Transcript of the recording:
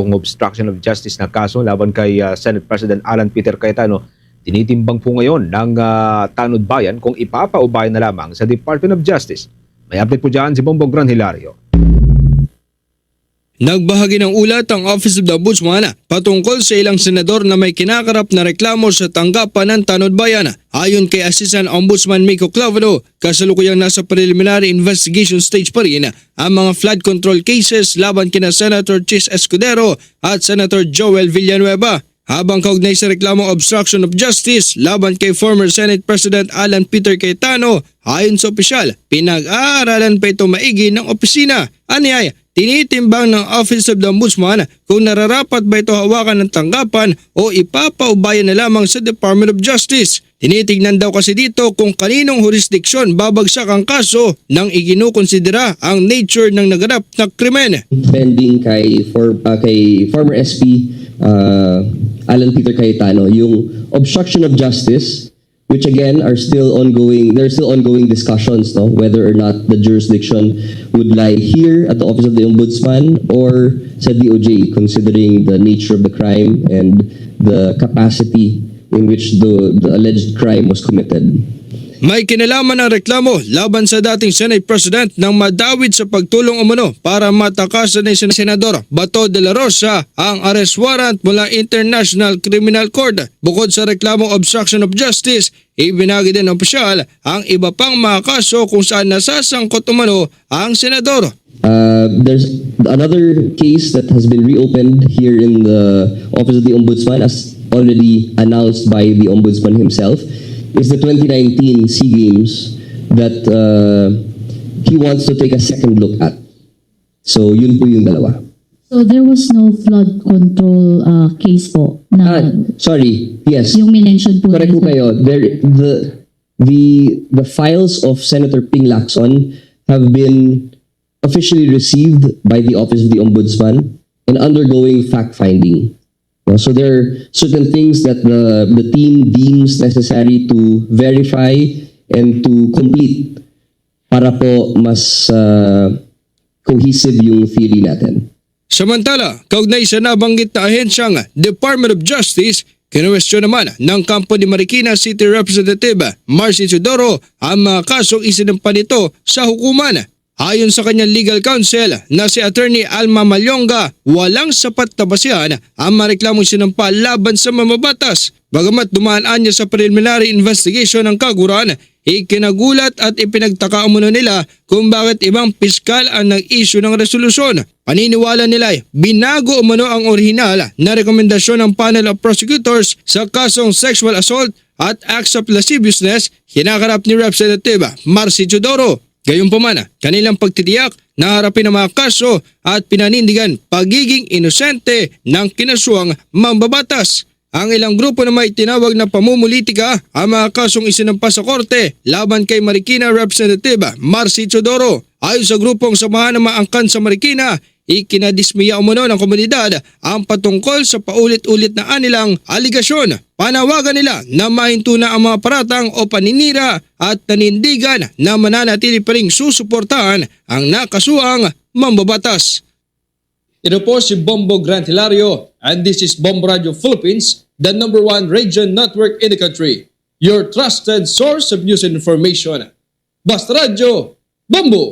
Kung obstruction of justice na kaso laban kay Senate President Alan Peter Cayetano, tinitimbang po ngayon ng Tanod Bayan kung ipapaubayan na lamang sa Department of Justice. May update po dyan si Bombo Gran Hilario. Nagbahagi ng ulat ang Office of the Ombudsman patungkol sa ilang senador na may kinakarap na reklamo sa tanggapan ng Tanod Bayan. Ayon kay Assistant Ombudsman Miko Clavado, kasalukuyang nasa preliminary investigation stage pa rin ang mga flood control cases laban kina Senator Chis Escudero at Senator Joel Villanueva. Habang kaugnay sa reklamong obstruction of justice laban kay former Senate President Alan Peter Cayetano, ayon sa opisyal, pinag-aaralan pa ito maigi ng opisina. Anyay, tinitimbang ng Office of the Ombudsman kung nararapat ba ito hawakan ng tanggapan o ipapaubayan na lamang sa Department of Justice. Tinitignan daw kasi dito kung kaninong jurisdiksyon babagsak ang kaso nang iginukonsidera ang nature ng naganap na krimen. Pending kay former SP Alan Peter Cayetano, yung obstruction of justice, which again are still ongoing, there are still ongoing discussions, no, whether or not the jurisdiction would lie here at the Office of the Ombudsman or sa DOJ, considering the nature of the crime and the capacity in which the alleged crime was committed. May kinalaman ng reklamo laban sa dating Senate President nang madawit sa pagtulong umano para matakasan ni Senador Bato de la Rosa ang arrest warrant mula International Criminal Court. Bukod sa reklamong obstruction of justice, ibinagi din ng opisyal ang iba pang mga kaso kung saan nasasangkot umano ang senador. There's another case that has been reopened here in the Office of the Ombudsman, as already announced by the Ombudsman himself. Is the 2019 SEA Games that he wants to take a second look at. So yun po yung dalawa. So there was no flood control case po na sorry, yes. yung minention po. Correct po kayo. The files of Senator Ping Lacson have been officially received by the Office of the Ombudsman and undergoing fact-finding. So there are certain things that the team deems necessary to verify and to complete para po mas cohesive yung theory natin. Samantala, kaugnay sa nabanggit na ahensyang Department of Justice, kinwestiyon naman ng kampo ni Marikina City Representative Marcy Isidoro ang mga kasong isinampa nito sa hukuman. Ayon sa kanyang legal counsel na si Attorney Alma Malyonga, walang sapat na basihan ang mareklamong sinampa laban sa mamabatas. Bagamat dumaan niya sa preliminary investigation ng kaguran, ikinagulat at ipinagtaka umano nila kung bakit ibang piskal ang nag-issue ng resolusyon. Paniniwala nila ay binago umano ang orihinal na rekomendasyon ng panel of prosecutors sa kasong sexual assault at acts of lasciviousness hinakarap ni Representative Marcy Isidoro. Gayunpaman, kanilang pagtitiyak na harapin ang mga kaso at pinanindigan pagiging inosente ng kinasuang mambabatas. Ang ilang grupo na may tinawag na pamumulitika ang mga kasong isinampa sa korte laban kay Marikina Representative Marcy Isidoro. Ayon sa grupong samahan ng maangkan sa Marikina, ikinadismiya umano ng komunidad ang patungkol sa paulit-ulit na anilang aligasyon. Panawagan nila na mahinto na ang mga paratang o paninira at nanindigan na mananatili pa ring susuportahan ang nakasuang mambabatas. Ito po si Bombo Gran Hilario and this is Bombo Radio Philippines, the #1 radio network in the country. Your trusted source of news and information. Basta Radio, Bombo!